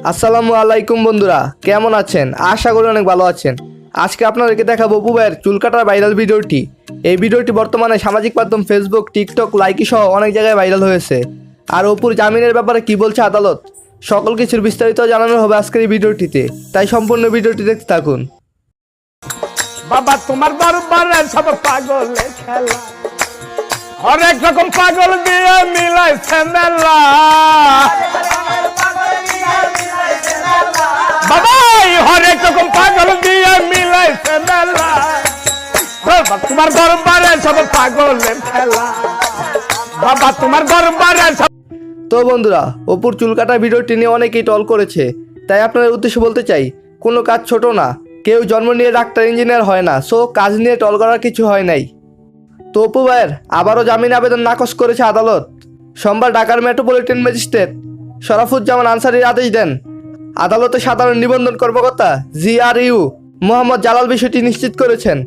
আসসালামু আলাইকুম বন্ধুরা, কেমন আছেন? আশা করি অনেক ভালো আছেন। আজকে আপনাদেরকে দেখাবো অপু ভাইয়ের চুল কাটার ভাইরাল ভিডিওটি। এই ভিডিওটি বর্তমানে সামাজিক মাধ্যম ফেসবুক, টিকটক, লাইকি সহ অনেক জায়গায় ভাইরাল হয়েছে। আর অপুর জামিনের ব্যাপারে কি বলছে আদালত, সকল কিছুর বিস্তারিত জানানো হবে আজকের এই ভিডিওটিতে, তাই সম্পূর্ণ ভিডিওটি দেখতে থাকুন। বাবা তোমার দরবারে সব পাগলে খেলা, হরেক রকম পাগল দিয়ে মিলাইছে মেলা। বাবা হরেক রকম পাগল দিয়ে মিলাইছে মেলা, বাবা তোমার দরবারে সব পাগলে খেলা, বাবা তোমার দরবারে সব। তো বন্ধুরা, অপুর চুল কাটার ভিডিওটি নিয়ে অনেকেই টল করেছে, তাই আপনাদের উদ্দেশ্যে বলতে চাই, কোনো কাজ ছোট না, কেউ জন্ম নিয়ে ডাক্তার ইঞ্জিনিয়ার হয় না, সো কাজ নিয়ে টল করার কিছু হয় নাই। তো অপু ভাইয়ের আবারও জামিন আবেদন নাকচ করেছে আদালত। সোমবার ঢাকার মেট্রোপলিটন ম্যাজিস্ট্রেট শরাফুজ্জামান আনসারীর আদেশ দেন। আদালতের সাধারণ নিবন্ধন কর্মকর্তা জিআরইউ মোহাম্মদ জালাল বিষয়টি নিশ্চিত করেছেন।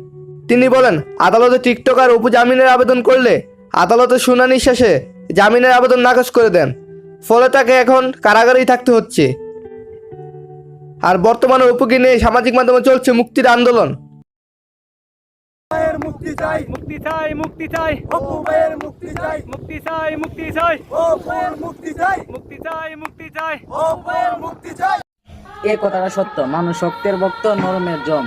তিনি বলেন, আদালতে টিকটকার অপু জামিনের আবেদন করলে আদালতের শুনানি শেষে জামিনের আবেদন নাকচ করে দেন, ফলে তাকে এখন কারাগারেই থাকতে হচ্ছে। আর বর্তমানে অপুকে নিয়ে সামাজিক মাধ্যমে চলছে মুক্তির আন্দোলন। মুক্তি চাই, মুক্তি চাই, মুক্তি চাই, অপু ভাইয়ের মুক্তি চাই, মুক্তি চাই, মুক্তি চাই, অপু ভাইয়ের মুক্তি চাই, মুক্তি চাই, মুক্তি চাই। অপু ভাইয়ের মুক্তি চাই। এই কথাটা সত্য। মানুষ শক্তের ভক্ত, নরমের জম।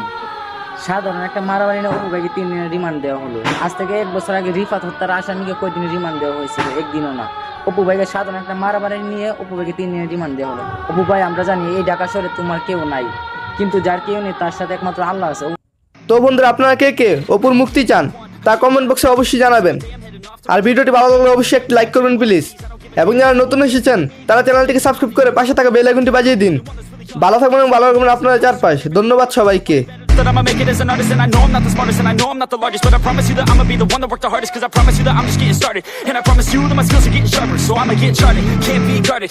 সাধারণ একটা মারামারি নিয়ে অপু ভাইকে 3 দিনের রিমান্ড দেওয়া হলো। আজ থেকে 1 বছর আগে রিফাত হত্যার আসামিকে কয়দিনের রিমান্ড দেওয়া হয়েছিল? একদিনও না। অপু ভাইকে সাধারণ একটা মারামারি নিয়ে অপু ভাইকে 3 দিনের রিমান্ড দেওয়া হলো। অপু ভাই, আমরা জানি এই ঢাকা শহরে তোমার কেউ নাই, কিন্তু যার কেউ নেই তার সাথে একমাত্র আল্লাহ আছে। তো বন্ধুরা, আপনারা কে কে অপুর মুক্তি চান তা কমেন্ট বক্সে অবশ্যই জানাবেন। আর ভিডিওটি ভালো লাগলে অবশ্যই একটি লাইক করবেন প্লিজ। এবং যারা নতুন এসেছেন তারা চ্যানেলটিকে সাবস্ক্রাইব করে পাশে থাকা বেল আইকনটি বাজিয়ে দিন। ভালো থাকবেন এবং ভালো রাখবেন আপনারা চারপাশ। ধন্যবাদ সবাইকে। That I'ma make it as an artist, and I know I'm not the smartest, and I know I'm not the largest, but I promise you that I'ma be the one that worked the hardest, cause I promise you that I'm just getting started, and I promise you that my skills are getting sharper, so I'ma get charted, can't be guarded.